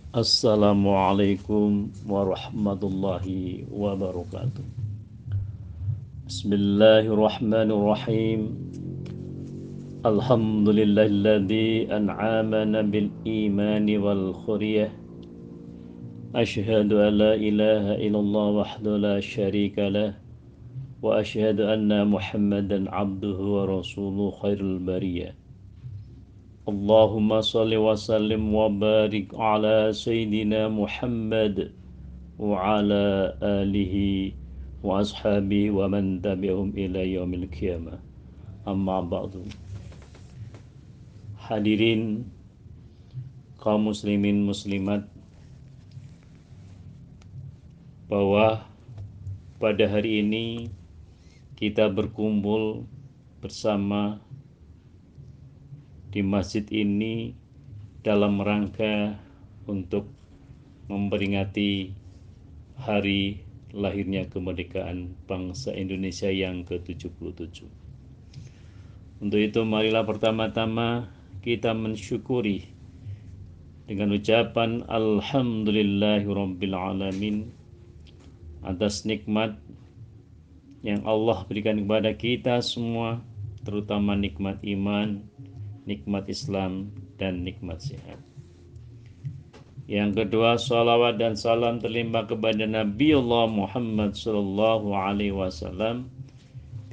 Assalamualaikum warahmatullahi wabarakatuh. Bismillahirrahmanirrahim. Alhamdulillahilladzi an'amana bil imani wal khuriyah. Asyhadu an la ilaha illallah wahdahu la syarika lah wa asyhadu anna Muhammadan abduhu wa rasuluhu khairul bariyah. Allahumma salli wa sallim wa barik ala sayyidina Muhammad wa ala alihi wa ashabihi wa man tabi'ahum ila yaumil qiyamah. Amma ba'du. Hadirin kaum muslimin muslimat, bahwa pada hari ini kita berkumpul bersama di masjid ini dalam rangka untuk memperingati hari lahirnya kemerdekaan bangsa Indonesia yang ke-77. Untuk itu marilah pertama-tama kita mensyukuri dengan ucapan Alhamdulillahirabbil alamin atas nikmat yang Allah berikan kepada kita semua, terutama nikmat iman, nikmat Islam, dan nikmat sehat. Yang kedua, salawat dan salam terlimpah kepada Nabiullah Muhammad sallallahu alaihi wasallam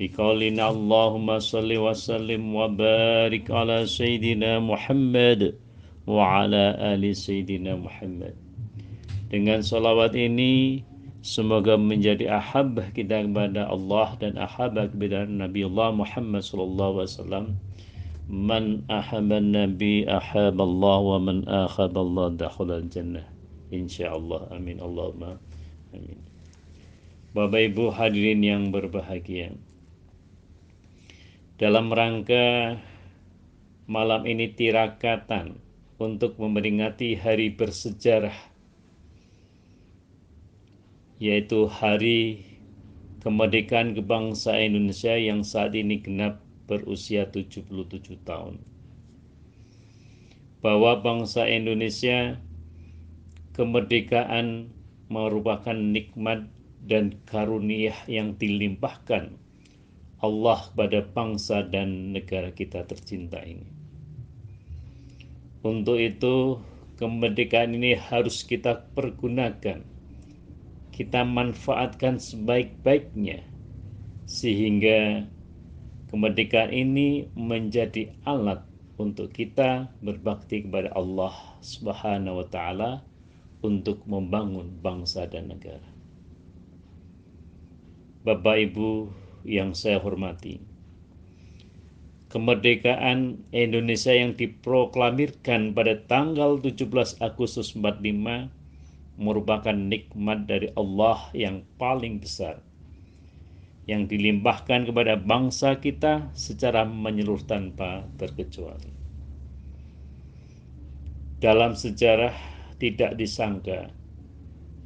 biqaulina Allahumma salli wa sallim wa barik ala sayyidina Muhammad wa ala ali sayyidina Muhammad. Dengan salawat ini semoga menjadi ahabbah kita kepada Allah dan ahabbah kepada Nabiullah Muhammad sallallahu alaihi wasallam. Man ahabban nabi ahaballah wa man akhaballah dakhalal jannah insyaallah. Amin Allahumma amin. Bapak Ibu hadirin yang berbahagia, dalam rangka malam ini tirakatan untuk memperingati hari bersejarah, yaitu hari kemerdekaan kebangsaan Indonesia yang saat ini genap berusia 77 tahun. Bahwa bangsa Indonesia kemerdekaan merupakan nikmat dan karunia yang dilimpahkan Allah kepada bangsa dan negara kita tercinta ini. Untuk itu kemerdekaan ini harus kita pergunakan, kita manfaatkan sebaik-baiknya, sehingga kemerdekaan ini menjadi alat untuk kita berbakti kepada Allah Subhanahu wa taala untuk membangun bangsa dan negara. Bapak Ibu yang saya hormati, kemerdekaan Indonesia yang diproklamirkan pada tanggal 17 Agustus 45 merupakan nikmat dari Allah yang paling besar, yang dilimpahkan kepada bangsa kita secara menyeluruh tanpa terkecuali. Dalam sejarah tidak disangka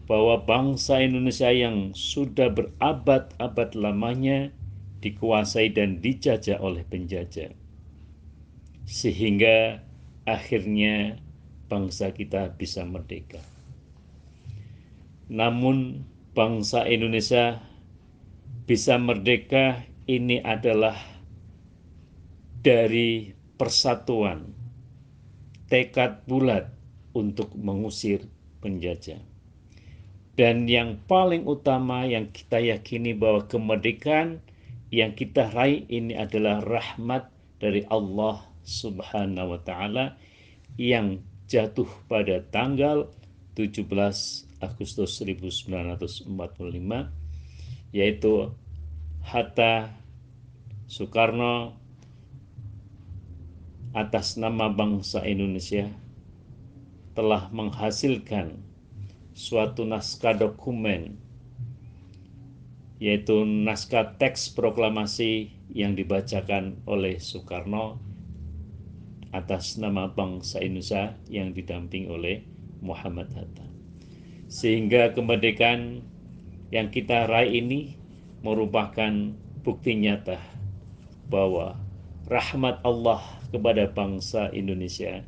bahwa bangsa Indonesia yang sudah berabad-abad lamanya dikuasai dan dijajah oleh penjajah, sehingga akhirnya bangsa kita bisa merdeka. Namun bangsa Indonesia bisa merdeka ini adalah dari persatuan, tekad bulat untuk mengusir penjajah. Dan yang paling utama yang kita yakini bahwa kemerdekaan yang kita raih ini adalah rahmat dari Allah Subhanahu wa taala yang jatuh pada tanggal 17 Agustus 1945, yaitu Hatta Soekarno atas nama bangsa Indonesia telah menghasilkan suatu naskah dokumen, yaitu naskah teks proklamasi yang dibacakan oleh Soekarno atas nama bangsa Indonesia yang didampingi oleh Muhammad Hatta. Sehingga kemerdekaan yang kita raih ini merupakan bukti nyata bahwa rahmat Allah kepada bangsa Indonesia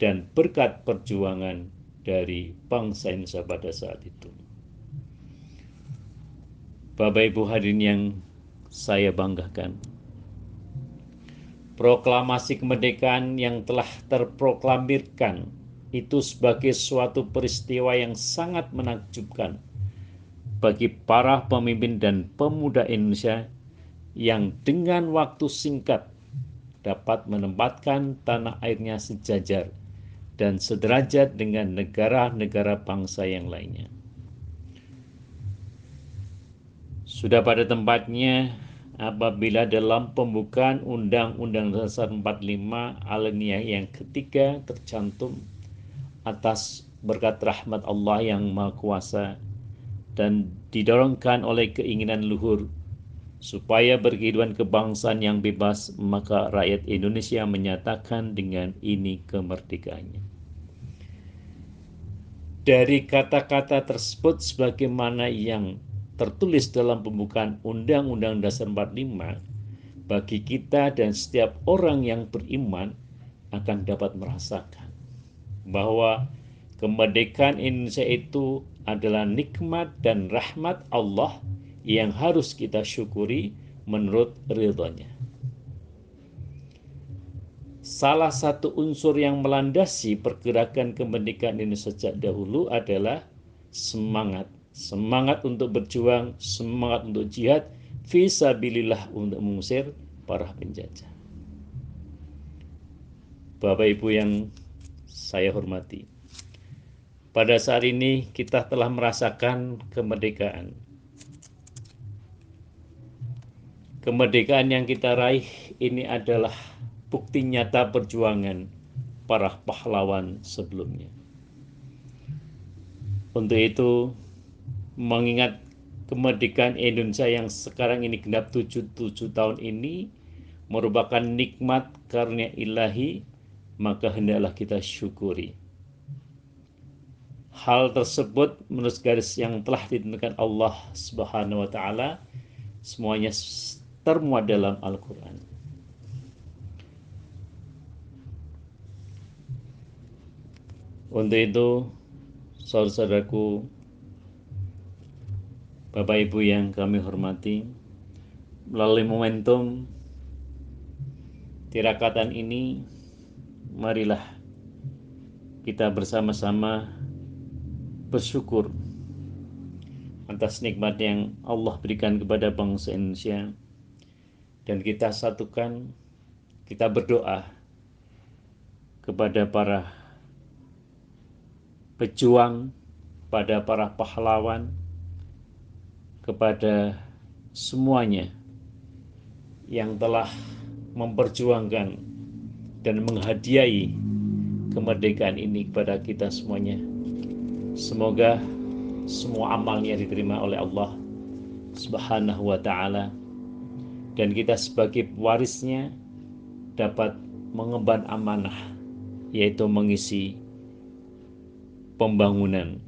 dan berkat perjuangan dari bangsa Indonesia pada saat itu. Bapak Ibu hadirin yang saya banggakan, proklamasi kemerdekaan yang telah terproklamirkan itu sebagai suatu peristiwa yang sangat menakjubkan bagi para pemimpin dan pemuda Indonesia yang dengan waktu singkat dapat menempatkan tanah airnya sejajar dan sederajat dengan negara-negara bangsa yang lainnya. Sudah pada tempatnya apabila dalam pembukaan Undang-Undang Dasar 45 alinea yang ketiga tercantum atas berkat rahmat Allah yang Maha Kuasa dan didorongkan oleh keinginan luhur supaya berkehidupan kebangsaan yang bebas, maka rakyat Indonesia menyatakan dengan ini kemerdekaannya. Dari kata-kata tersebut sebagaimana yang tertulis dalam pembukaan Undang-Undang Dasar 45, bagi kita dan setiap orang yang beriman akan dapat merasakan bahwa kemerdekaan Indonesia itu adalah nikmat dan rahmat Allah yang harus kita syukuri menurut ridhonya. Salah satu unsur yang melandasi pergerakan kemerdekaan Indonesia sejak dahulu adalah semangat. Semangat untuk berjuang, semangat untuk jihad, fisabilillah untuk mengusir para penjajah. Bapak Ibu yang saya hormati, pada saat ini kita telah merasakan kemerdekaan. Kemerdekaan yang kita raih ini adalah bukti nyata perjuangan para pahlawan sebelumnya. Untuk itu, mengingat kemerdekaan Indonesia yang sekarang ini genap 77 tahun ini merupakan nikmat karunia ilahi, maka hendaklah kita syukuri. Hal tersebut menurut garis yang telah ditentukan Allah Subhanahu wa taala semuanya termuat dalam Al-Qur'an. Untuk itu, saudara-saudaraku, Bapak Ibu yang kami hormati, melalui momentum tirakatan ini, marilah kita bersama-sama bersyukur atas nikmat yang Allah berikan kepada bangsa Indonesia, dan kita satukan, kita berdoa kepada para pejuang, pada para pahlawan, kepada semuanya yang telah memperjuangkan dan menghadiahi kemerdekaan ini kepada kita semuanya. Semoga semua amalnya diterima oleh Allah Subhanahu wa taala, dan kita sebagai pewarisnya dapat mengemban amanah, yaitu mengisi pembangunan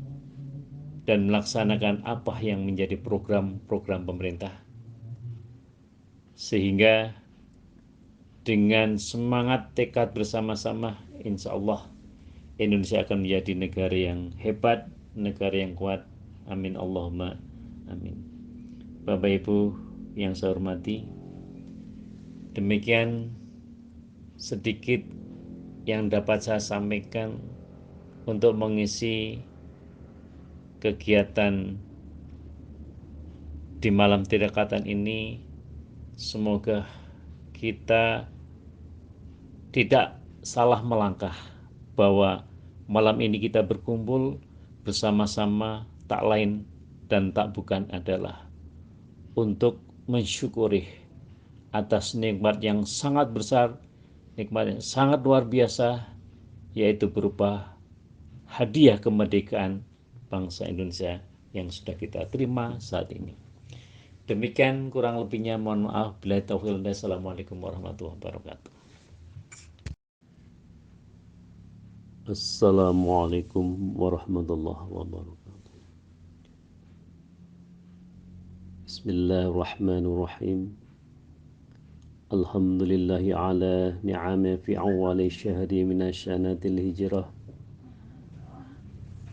dan melaksanakan apa yang menjadi program-program pemerintah, sehingga dengan semangat tekad bersama-sama, insya Allah Indonesia akan menjadi negara yang hebat, negara yang kuat. Amin Allahumma amin. Bapak Ibu yang saya hormati, demikian sedikit yang dapat saya sampaikan untuk mengisi kegiatan di malam tirakatan ini. Semoga kita tidak salah melangkah bahwa malam ini kita berkumpul bersama-sama tak lain dan tak bukan adalah untuk mensyukuri atas nikmat yang sangat besar, nikmat yang sangat luar biasa, yaitu berupa hadiah kemerdekaan bangsa Indonesia yang sudah kita terima saat ini. Demikian kurang lebihnya, mohon maaf. Billahi taufiq. Assalamualaikum warahmatullahi wabarakatuh. Assalamualaikum warahmatullahi wabarakatuh. Bismillahirrahmanirrahim. Alhamdulillahi ala ni'ami fi awwali syahri minasy syanatil hijrah.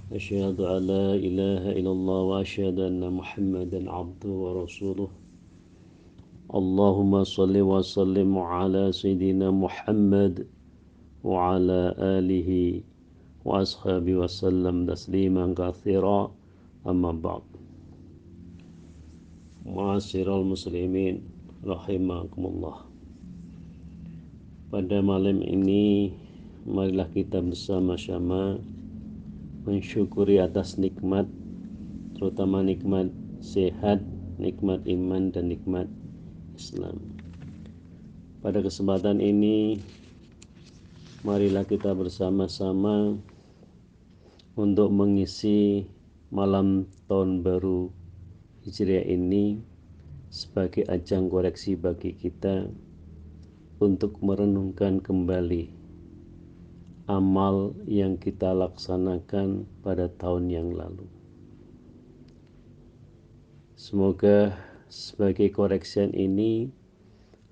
أشهد أن لا إله إلا الله وأشهد أن محمدا عبده ورسوله اللهم صل وسلم على سيدنا محمد وعلى آله وأصحابه وسلم تسليما كثيرا أما بعد Ma'asyiral muslimin rahimakumullah. Pada malam ini marilah kita bersama-sama mensyukuri atas nikmat, terutama nikmat sehat, nikmat iman dan nikmat Islam. Pada kesempatan ini marilah kita bersama-sama untuk mengisi malam tahun baru Hijriah ini sebagai ajang koreksi bagi kita untuk merenungkan kembali amal yang kita laksanakan pada tahun yang lalu. Semoga sebagai koreksian ini,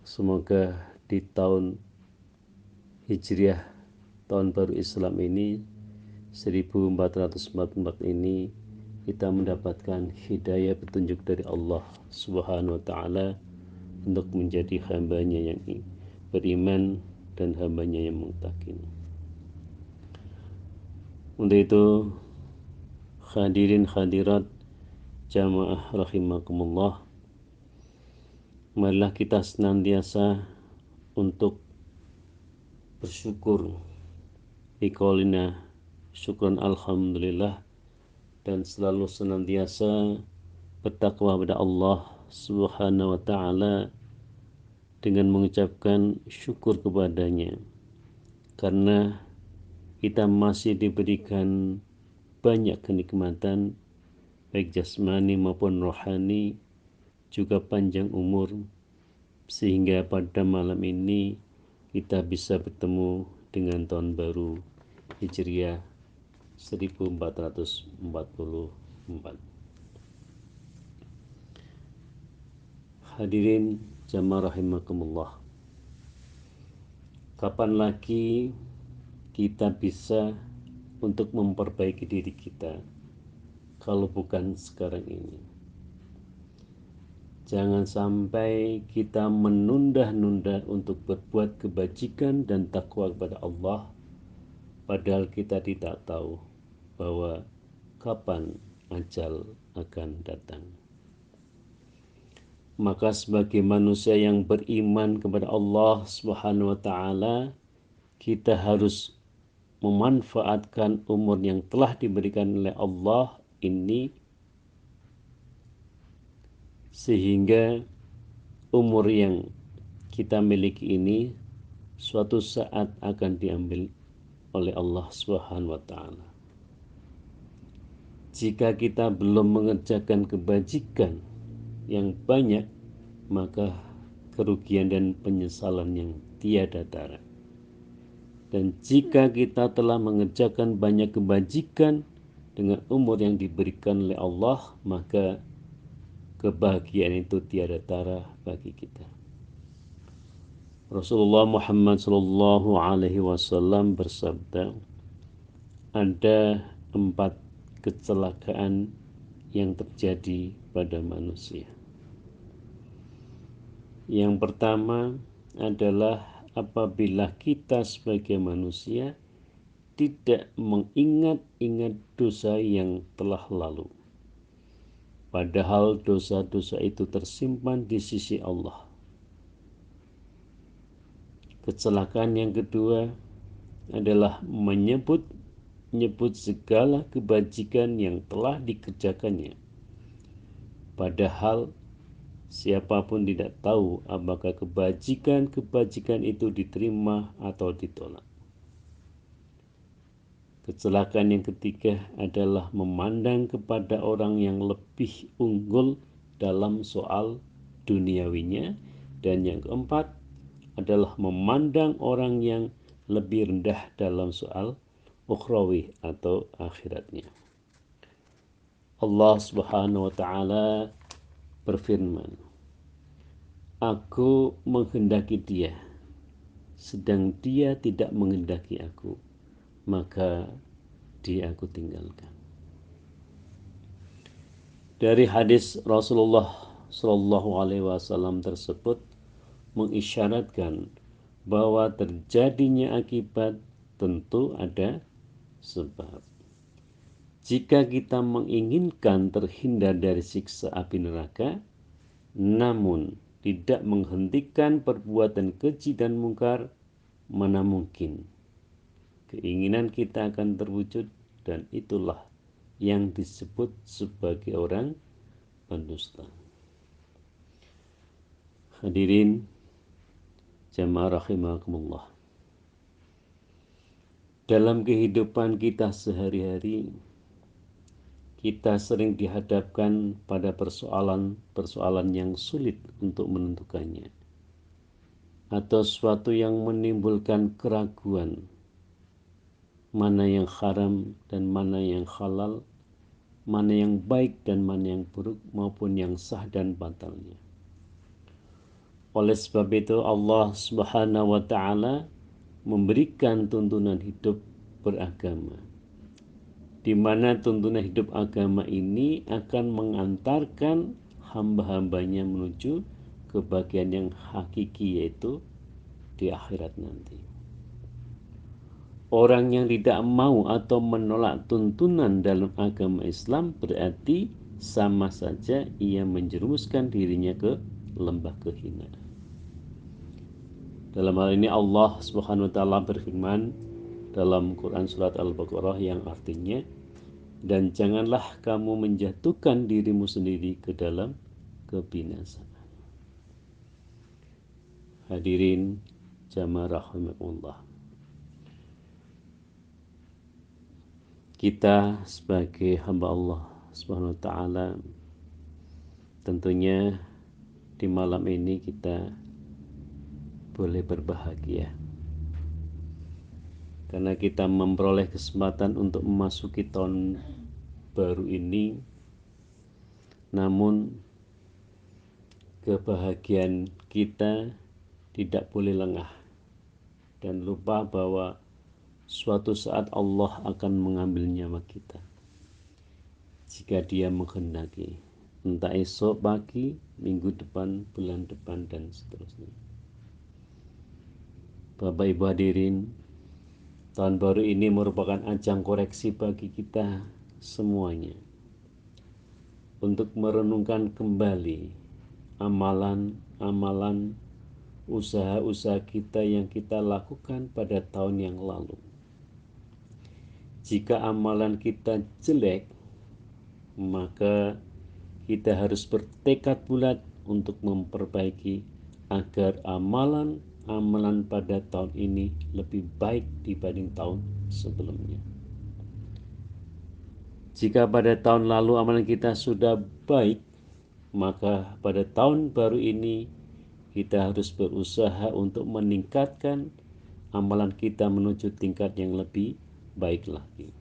semoga di tahun Hijriah, tahun baru Islam ini 1444 ini kita mendapatkan hidayah petunjuk dari Allah Subhanahu wa taala untuk menjadi hambanya yang beriman dan hambanya yang muttaqin. Untuk itu hadirin hadirat jamaah rahimakumullah, marilah kita senantiasa untuk bersyukur biqaulina syukran alhamdulillah dan selalu senantiasa bertakwa kepada Allah Subhanahu wa taala dengan mengucapkan syukur kepadanya karena kita masih diberikan banyak kenikmatan baik jasmani maupun rohani, juga panjang umur, sehingga pada malam ini kita bisa bertemu dengan tahun baru Hijriah 1444. Hadirin jamaah rahimakumullah, kapan lagi kita bisa untuk memperbaiki diri kita kalau bukan sekarang ini? Jangan sampai kita menunda-nunda untuk berbuat kebajikan dan takwa kepada Allah, padahal kita tidak tahu bahwa kapan ajal akan datang. Maka sebagai manusia yang beriman kepada Allah Subhanahu wa taala, kita harus memanfaatkan umur yang telah diberikan oleh Allah ini sehingga umur yang kita miliki ini suatu saat akan diambil oleh Allah Subhanahu wa taala. Jika kita belum mengerjakan kebajikan yang banyak, maka kerugian dan penyesalan yang tiada tara. Dan jika kita telah mengerjakan banyak kebajikan dengan umur yang diberikan oleh Allah, maka kebahagiaan itu tiada tara bagi kita. Rasulullah Muhammad sallallahu alaihi wasallam bersabda, ada 4 kecelakaan yang terjadi pada manusia. Yang pertama adalah apabila kita sebagai manusia tidak mengingat-ingat dosa yang telah lalu, padahal dosa-dosa itu tersimpan di sisi Allah. Kecelakaan yang kedua adalah menyebut segala kebajikan yang telah dikerjakannya, padahal siapapun tidak tahu apakah kebajikan itu diterima atau ditolak. Kecelakaan yang ketiga adalah memandang kepada orang yang lebih unggul dalam soal duniawinya, dan yang keempat adalah memandang orang yang lebih rendah dalam soal ukhrawi atau akhiratnya. Allah Subhanahu wa taala berfirman, Aku menghendaki dia, sedang dia tidak menghendaki aku, maka dia aku tinggalkan. Dari hadis Rasulullah Shallallahu Alaihi Wasallam tersebut mengisyaratkan bahwa terjadinya akibat tentu ada sebab. Jika kita menginginkan terhindar dari siksa api neraka, namun tidak menghentikan perbuatan keji dan mungkar, mana mungkin keinginan kita akan terwujud, dan itulah yang disebut sebagai orang pendusta. Hadirin jamaah rahimakumullah. Dalam kehidupan kita sehari-hari, kita sering dihadapkan pada persoalan-persoalan yang sulit untuk menentukannya, atau sesuatu yang menimbulkan keraguan, mana yang haram dan mana yang halal, mana yang baik dan mana yang buruk, maupun yang sah dan batalnya. Oleh sebab itu Allah Subhanahu wa taala memberikan tuntunan hidup beragama, di mana tuntunan hidup agama ini akan mengantarkan hamba-hambanya menuju kebahagiaan yang hakiki, yaitu di akhirat nanti. Orang yang tidak mau atau menolak tuntunan dalam agama Islam berarti sama saja ia menjerumuskan dirinya ke lembah kehinaan. Dalam hal ini Allah Subhanahu wa taala berfirman dalam Quran surat Al-Baqarah yang artinya, dan janganlah kamu menjatuhkan dirimu sendiri ke dalam kebinasaan. Hadirin jamaah rahimakumullah. Kita sebagai hamba Allah Subhanahu wa taala, tentunya di malam ini kita boleh berbahagia karena kita memperoleh kesempatan untuk memasuki tahun baru ini. Namun kebahagiaan kita tidak boleh lengah dan lupa bahwa suatu saat Allah akan mengambil nyawa kita jika Dia menghendaki, entah esok pagi, minggu depan, bulan depan, dan seterusnya. Bapak Ibu hadirin, tahun baru ini merupakan ajang koreksi bagi kita semuanya untuk merenungkan kembali amalan-amalan, usaha-usaha kita yang kita lakukan pada tahun yang lalu. Jika amalan kita jelek, maka kita harus bertekad bulat untuk memperbaiki agar amalan pada tahun ini lebih baik dibanding tahun sebelumnya. Jika pada tahun lalu amalan kita sudah baik, maka pada tahun baru ini kita harus berusaha untuk meningkatkan amalan kita menuju tingkat yang lebih baik lagi.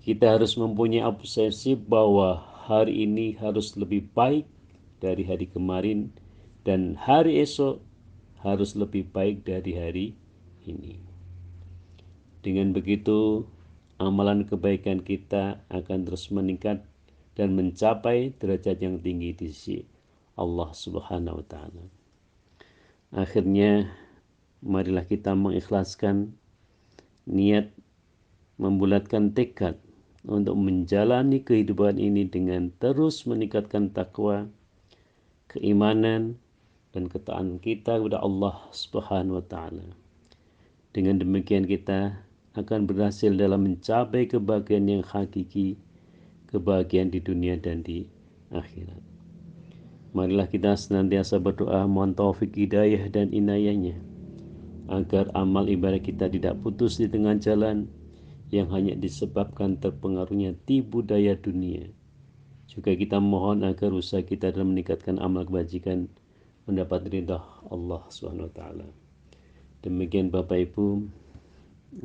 Kita harus mempunyai obsesi bahwa hari ini harus lebih baik dari hari kemarin, dan hari esok harus lebih baik dari hari ini. Dengan begitu, amalan kebaikan kita akan terus meningkat dan mencapai derajat yang tinggi di sisi Allah Subhanahu wa taala. Akhirnya, marilah kita mengikhlaskan niat, membulatkan tekad untuk menjalani kehidupan ini dengan terus meningkatkan takwa, keimanan, dan ketaatan kita kepada Allah Subhanahu wa taala. Dengan demikian kita akan berhasil dalam mencapai kebahagiaan yang hakiki, kebahagiaan di dunia dan di akhirat. Marilah kita senantiasa berdoa mohon taufik hidayah dan inayahnya, agar amal ibadah kita tidak putus di tengah jalan yang hanya disebabkan terpengaruhnya tipu daya dunia. Juga kita mohon agar usaha kita dalam meningkatkan amal kebajikan mendapat ridha Allah Subhanahu wa taala. Demikian Bapak Ibu,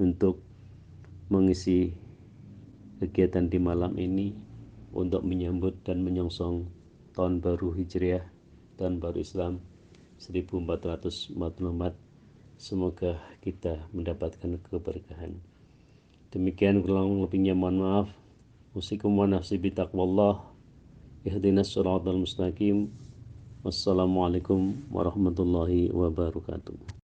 untuk mengisi kegiatan di malam ini untuk menyambut dan menyongsong tahun baru Hijriah, tahun baru Islam 1444. Semoga kita mendapatkan keberkahan. Demikian, kurang lebihnya mohon maaf. usikum wa nafsi bitaqwallah. Ihdinas siratal mustaqim. Wassalamualaikum warahmatullahi wabarakatuh.